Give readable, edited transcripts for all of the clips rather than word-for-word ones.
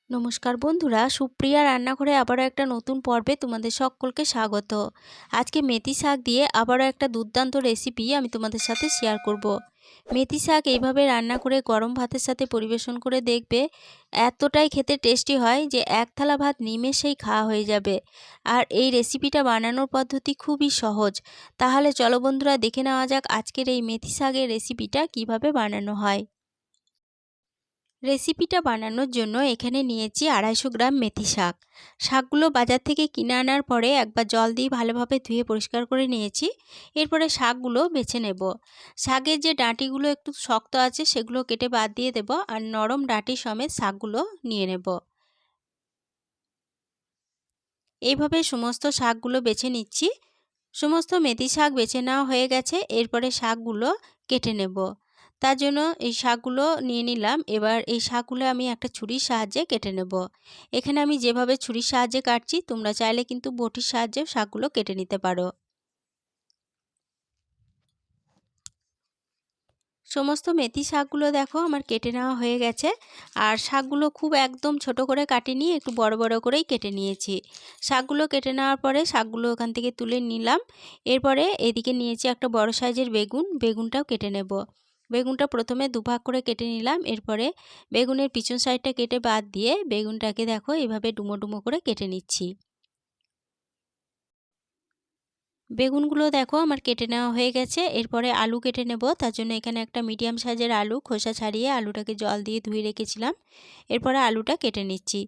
নমস্কার বন্ধুরা, সুপ্রিয়া রান্নাঘরে আবারও একটা নতুন পর্বে তোমাদের সকলকে স্বাগত। আজকে মেথি শাক দিয়ে আবারও একটা দুর্দান্ত রেসিপি আমি তোমাদের সাথে শেয়ার করব। মেথি শাক এইভাবে রান্না করে গরম ভাতের সাথে পরিবেশন করে দেখবে, এতটাই খেতে টেস্টি হয় যে এক থালা ভাত নিমেষেই খাওয়া হয়ে যাবে। আর এই রেসিপিটা বানানোর পদ্ধতি খুবই সহজ। তাহলে চলো বন্ধুরা, দেখে নেওয়া যাক আজকের এই মেথি শাকের রেসিপিটা কিভাবে বানানো হয়। রেসিপিটা বানানোর জন্য এখানে নিয়েছি 250 গ্রাম মেথি শাক। শাকগুলো বাজার থেকে কিনে আনার পরে একবার জল দিয়ে ভালোভাবে ধুয়ে পরিষ্কার করে নিয়েছি। এরপরে শাকগুলো বেছে নেব। শাকের যে ডাঁটিগুলো একটু শক্ত আছে সেগুলো কেটে বাদ দিয়ে দেব, আর নরম ডাঁটি সমেত শাকগুলো নিয়ে নেব। এইভাবে সমস্ত শাকগুলো বেছে নিচ্ছি। সমস্ত মেথি শাক বেছে নেওয়া হয়ে গেছে। এরপরে শাকগুলো কেটে নেব। তার জন্য এই শাকগুলো নিয়ে নিলাম। এবার এই শাকগুলো আমি একটা ছুরির সাহায্যে কেটে নেব। এখানে আমি যেভাবে ছুরির সাহায্যে কাটছি, তোমরা চাইলে কিন্তু বটির সাহায্যেও শাকগুলো কেটে নিতে পারো। সমস্ত মেথি শাকগুলো দেখো আমার কেটে নেওয়া হয়ে গেছে। আর শাকগুলো খুব একদম ছোট করে কাটিনি, একটু বড় বড় করেই কেটে নিয়েছি। শাকগুলো কেটে নেওয়ার পরে শাকগুলো ওখান থেকে তুলে নিলাম। এরপরে এদিকে নিয়েছি একটা বড় সাইজের বেগুনটাও কেটে নেব। বেগুনটা প্রথমে দুভাগ করে কেটে নিলাম। এরপরে বেগুনের পিছন সাইডটা কেটে বাদ দিয়ে বেগুনটাকে দেখো এভাবে ডুমো ডুমো করে কেটে নিচ্ছি। বেগুনগুলো দেখো আমার কেটে নেওয়া হয়ে গেছে। এরপরে আলু কেটে নেব। তার জন্য এখানে একটা মিডিয়াম সাইজের আলু খোসা ছাড়িয়ে আলুটাকে জল দিয়ে ধুয়ে রেখেছিলাম। এরপরে আলুটা কেটে নিচ্ছি।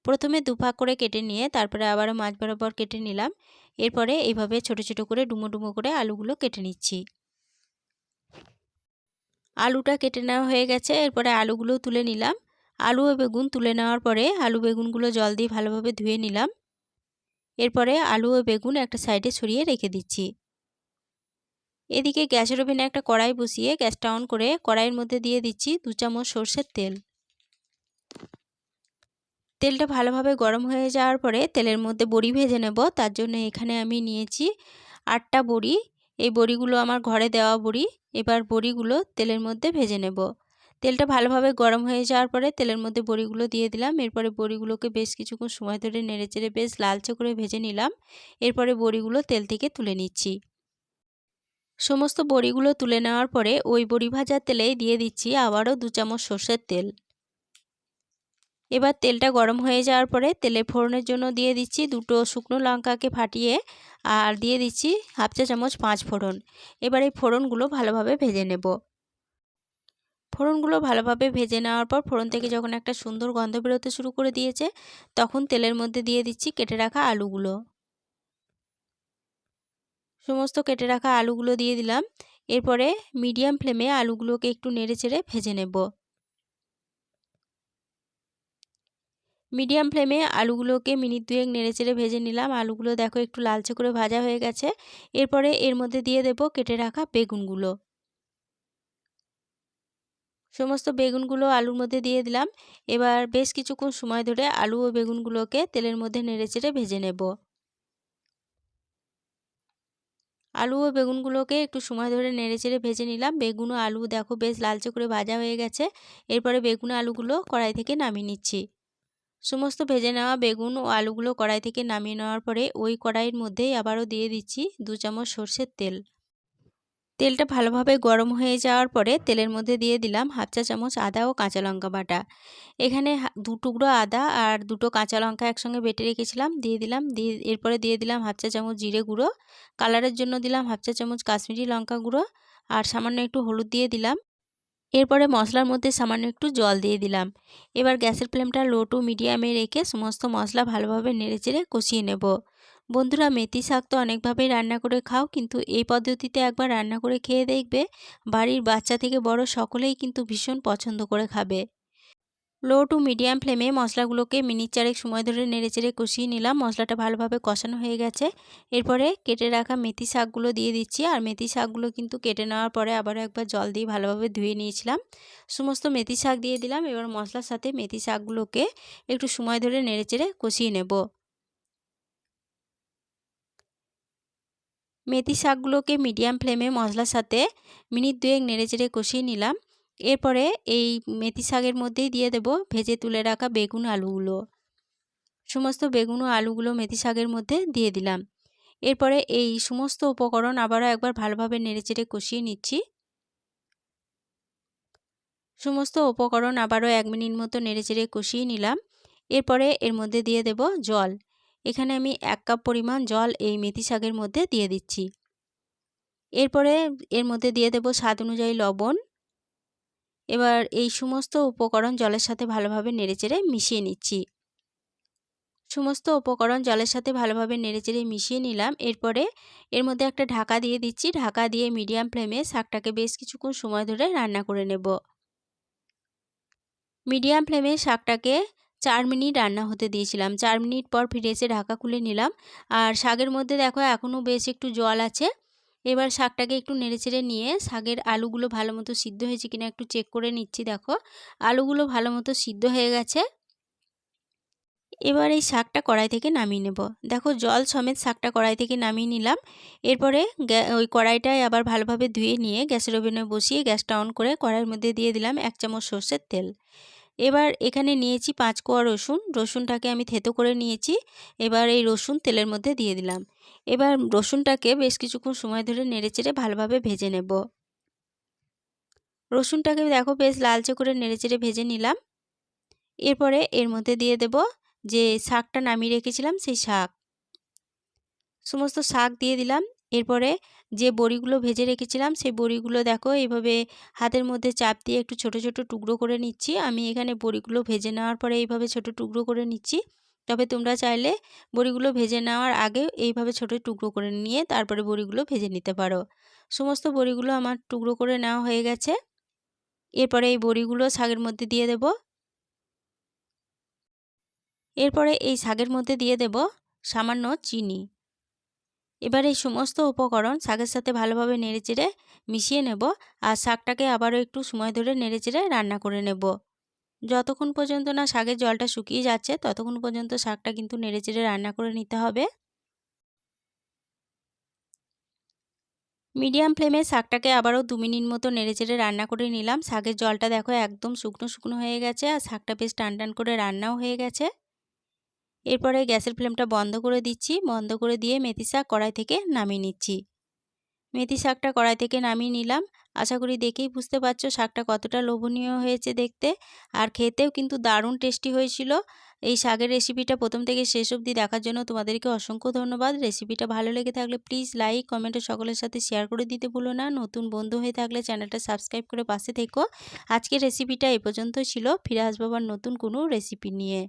প্রথমে দুভাগ করে কেটে নিয়ে তারপরে আবারও মাঝ বরাবর কেটে নিলাম। এরপরে এইভাবে ছোট ছোট করে ডুমো ডুমো করে আলুগুলো কেটে নিচ্ছি। আলুটা কেটে নেওয়া হয়ে গেছে। এরপরে আলুগুলো তুলে নিলাম। আলু ও বেগুন তুলে নেওয়ার পরে আলু বেগুনগুলো জল দিয়ে ভালোভাবে ধুয়ে নিলাম। এরপরে আলু ও বেগুন একটা সাইডে সরিয়ে রেখে দিচ্ছি। এদিকে গ্যাসের ওভেনে একটা কড়াই বসিয়ে গ্যাসটা অন করে কড়াইয়ের মধ্যে দিয়ে দিচ্ছি 2 চামচ সরষের তেল। তেলটা ভালোভাবে গরম হয়ে যাওয়ার পরে তেলের মধ্যে বড়ি ভেজে নেব। তার জন্য এখানে আমি নিয়েছি 8টা বড়ি। এই বড়িগুলো আমার ঘরে দেওয়া বড়ি। এবার বড়িগুলো তেলের মধ্যে ভেজে নেব। তেলটা ভালোভাবে গরম হয়ে যাওয়ার পরে তেলের মধ্যে বড়িগুলো দিয়ে দিলাম। এরপরে বড়িগুলোকে বেশ কিছুক্ষণ সময় ধরে নেড়েচেড়ে বেশ লালচে করে ভেজে নিলাম। এরপরে বড়িগুলো তেল থেকে তুলে নিচ্ছি। সমস্ত বড়িগুলো তুলে নেওয়ার পরে ওই বড়ি ভাজার তেলেই দিয়ে দিচ্ছি আবারও 2 চামচ সরষের তেল। এবার তেলটা গরম হয়ে যাওয়ার পরে তেলে ফোড়নের জন্য দিয়ে দিচ্ছি 2টো শুকনো লঙ্কাকে ফাটিয়ে, আর দিয়ে দিচ্ছি হাফ চা চামচ 5 ফোড়ন। এবার এই ফোড়নগুলো ভালোভাবে ভেজে নেব। ফোড়নগুলো ভালোভাবে ভেজে নেওয়ার পর ফোড়ন থেকে যখন একটা সুন্দর গন্ধ বেরোতে শুরু করে দিয়েছে, তখন তেলের মধ্যে দিয়ে দিচ্ছি কেটে রাখা আলুগুলো। সমস্ত কেটে রাখা আলুগুলো দিয়ে দিলাম। এরপরে মিডিয়াম ফ্লেমে আলুগুলোকে একটু নেড়েচেড়ে ভেজে নেব। মিডিয়াম ফ্লেমে আলুগুলোকে মিনিট 2 নেড়েচেড়ে ভেজে নিলাম। আলুগুলো দেখো একটু লালচে করে ভাজা হয়ে গেছে। এরপরে এর মধ্যে দিয়ে দেব কেটে রাখা বেগুনগুলো। সমস্ত বেগুনগুলো আলুর মধ্যে দিয়ে দিলাম। এবার বেশ কিছুক্ষণ সময় ধরে আলু ও বেগুনগুলোকে তেলের মধ্যে নেড়েচেড়ে ভেজে নেব। আলু ও বেগুনগুলোকে একটু সময় ধরে নেড়েচেড়ে ভেজে নিলাম। বেগুন ও আলু দেখো বেশ লালচে করে ভাজা হয়ে গেছে। এরপরে বেগুন আলুগুলো কড়াই থেকে নামিয়ে নিচ্ছি। সমস্ত ভেজে নেওয়া বেগুন ও আলুগুলো কড়াই থেকে নামিয়ে নেওয়ার পরে ওই কড়াইয়ের মধ্যেই আবারও দিয়ে দিচ্ছি 2 চামচ সরষের তেল। তেলটা ভালোভাবে গরম হয়ে যাওয়ার পরে তেলের মধ্যে দিয়ে দিলাম হাফ চা চামচ আদা ও কাঁচা লঙ্কা বাটা। এখানে 2 টুকরো আদা আর 2টো কাঁচা লঙ্কা একসঙ্গে বেটে রেখেছিলাম দিয়ে দিলাম। এরপরে দিয়ে দিলাম হাফ চা চামচ জিরে গুঁড়ো। কালারের জন্য দিলাম হাফ চা চামচ কাশ্মীরি লঙ্কা গুঁড়ো, আর সামান্য একটু হলুদ দিয়ে দিলাম। এরপরে মশলার মধ্যে সামান্য একটু জল দিয়ে দিলাম। এবার গ্যাসের ফ্লেমটা লো টু মিডিয়ামে রেখে সমস্ত মশলা ভালোভাবে নেড়েচেড়ে কষিয়ে নেব। বন্ধুরা, মেথি শাক তো অনেকভাবেই রান্না করে খাও, কিন্তু এই পদ্ধতিতে একবার রান্না করে খেয়ে দেখবে, বাড়ির বাচ্চা থেকে বড় সকলেই কিন্তু ভীষণ পছন্দ করে খাবে। লো টু মিডিয়াম ফ্লেমে মশলাগুলোকে মিনিট 4 সময় ধরে নেড়েচেড়ে কষিয়ে নিলাম। মশলাটা ভালোভাবে কষানো হয়ে গেছে। এরপরে কেটে রাখা মেথি শাকগুলো দিয়ে দিচ্ছি। আর মেথি শাকগুলো কিন্তু কেটে নেওয়ার পরে আবারও একবার জল দিয়ে ভালোভাবে ধুয়ে নিয়েছিলাম। সমস্ত মেথি শাক দিয়ে দিলাম। এবার মশলার সাথে মেথি শাকগুলোকে একটু সময় ধরে নেড়েচেড়ে কষিয়ে নেব। মেথি শাকগুলোকে মিডিয়াম ফ্লেমে মশলার সাথে মিনিট 2 নেড়েচেড়ে কষিয়ে নিলাম। এরপরে এই মেথি শাকের মধ্যেই দিয়ে দেব ভেজে তুলে রাখা বেগুন আলুগুলো। সমস্ত বেগুন ও আলুগুলো মেথি শাকের মধ্যে দিয়ে দিলাম। এরপরে এই সমস্ত উপকরণ আবারও একবার ভালোভাবে নেড়েচেড়ে কষিয়ে নিচ্ছি। সমস্ত উপকরণ আবারও 1 মিনিট মতো নেড়েচেড়ে কষিয়ে নিলাম। এরপরে এর মধ্যে দিয়ে দেব জল। এখানে আমি 1 কাপ পরিমাণ জল এই মেথি শাকের মধ্যে দিয়ে দিচ্ছি। এরপরে এর মধ্যে দিয়ে দেব স্বাদ অনুযায়ী লবণ। এবার এই সমস্ত উপকরণ জলের সাথে ভালোভাবে নেড়েচেড়ে মিশিয়ে নিচ্ছি। সমস্ত উপকরণ জলের সাথে ভালোভাবে নেড়েচেড়ে মিশিয়ে নিলাম। এরপরে এর মধ্যে একটা ঢাকা দিয়ে দিচ্ছি। ঢাকা দিয়ে মিডিয়াম ফ্লেমে শাকটাকে বেশ কিছুক্ষণ সময় ধরে রান্না করে নেব। মিডিয়াম ফ্লেমে শাকটাকে 4 মিনিট রান্না হতে দিয়েছিলাম। 4 মিনিট পর ফিরে এসে ঢাকা খুলে নিলাম। আর শাকের মধ্যে দেখো এখনও বেশ একটু জল আছে। এবার শাকটাকে একটু নেড়েচেড়ে নিয়ে শাকের আলুগুলো ভালো মতো সিদ্ধ হয়েছে কিনা একটু চেক করে নিচ্ছি। দেখো আলুগুলো ভালো মতো সিদ্ধ হয়ে গেছে। এবার এই শাকটা কড়াই থেকে নামিয়ে নেব। দেখো জল সমেত শাকটা কড়াই থেকে নামিয়ে নিলাম। এরপরে ওই কড়াইটায় আবার ভালোভাবে ধুয়ে নিয়ে গ্যাসের ওভেনে বসিয়ে গ্যাসটা অন করে কড়াইয়ের মধ্যে দিয়ে দিলাম 1 চামচ সর্ষের তেল। এবার এখানে নিয়েছি 5 কোয়া রসুন। রসুনটাকে আমি থেতো করে নিয়েছি। এবার এই রসুন তেলের মধ্যে দিয়ে দিলাম। এবার রসুনটাকে বেশ কিছুক্ষণ সময় ধরে নেড়েচেড়ে ভালোভাবে ভেজে নেব। রসুনটাকে দেখো বেশ লালচে করে নেড়েচেড়ে ভেজে নিলাম। এরপরে এর মধ্যে দিয়ে দেব যে শাকটা নামিয়ে রেখেছিলাম সেই শাক। সমস্ত শাক দিয়ে দিলাম। এরপরে যে বড়িগুলো ভেজে রেখেছিলাম সেই বড়িগুলো দেখো এইভাবে হাতের মধ্যে চাপ দিয়ে একটু ছোট ছোট টুকরো করে নিচ্ছি। আমি এখানে বড়িগুলো ভেজে নেওয়ার পরে এইভাবে ছোট টুকরো করে নিচ্ছি। তবে তোমরা চাইলে বড়িগুলো ভেজে নেওয়ার আগে এইভাবে ছোট টুকরো করে নিয়ে তারপরে বড়িগুলো ভেজে নিতে পারো। সমস্ত বড়িগুলো আমার টুকরো করে নেওয়া হয়ে গেছে। এরপরে এই বড়িগুলো শাকের মধ্যে দিয়ে দেব। এরপরে এই শাকের মধ্যে দিয়ে দেব সামান্য চিনি। এবার এই সমস্ত উপকরণ শাকের সাথে ভালোভাবে নেড়েচেড়ে মিশিয়ে নেব। আর শাকটাকে আবারও একটু সময় ধরে নেড়েচেড়ে রান্না করে নেব। যতক্ষণ পর্যন্ত না শাকের জলটা শুকিয়ে যাচ্ছে ততক্ষণ পর্যন্ত শাকটা কিন্তু নেড়েচেড়ে রান্না করে নিতে হবে। মিডিয়াম ফ্লেমে শাকটাকে আবারও 2 মিনিট মতো নেড়েচেড়ে রান্না করে নিলাম। শাকের জলটা দেখো একদম শুকনো শুকনো হয়ে গেছে আর শাকটা বেশ টান টান করে রান্নাও হয়ে গেছে। এরপরে গ্যাসের ফ্লেমটা বন্ধ করে দিচ্ছি। বন্ধ করে দিয়ে মেথি শাক কড়াই থেকে নামিয়ে নিচ্ছি। মেথি শাকটা কড়াই থেকে নামিয়ে নিলাম। আশা করি দেখেই বুঝতে পারছো শাকটা কতটা লোভনীয় হয়েছে দেখতে। আর খেতেও কিন্তু দারুণ টেস্টি হয়েছিল। এই শাকের রেসিপিটা প্রথম থেকে শেষ অবধি দেখার জন্য তোমাদেরকে অসংখ্য ধন্যবাদ। রেসিপিটা ভালো লেগে থাকলে প্লিজ লাইক কমেন্টে সকলের সাথে শেয়ার করে দিতে ভুলো না। নতুন বন্ধু হয়ে থাকলে চ্যানেলটা সাবস্ক্রাইব করে পাশে থেকো। আজকের রেসিপিটা এ পর্যন্তই ছিল। ফিরে আসবো আবার নতুন কোনো রেসিপি নিয়ে।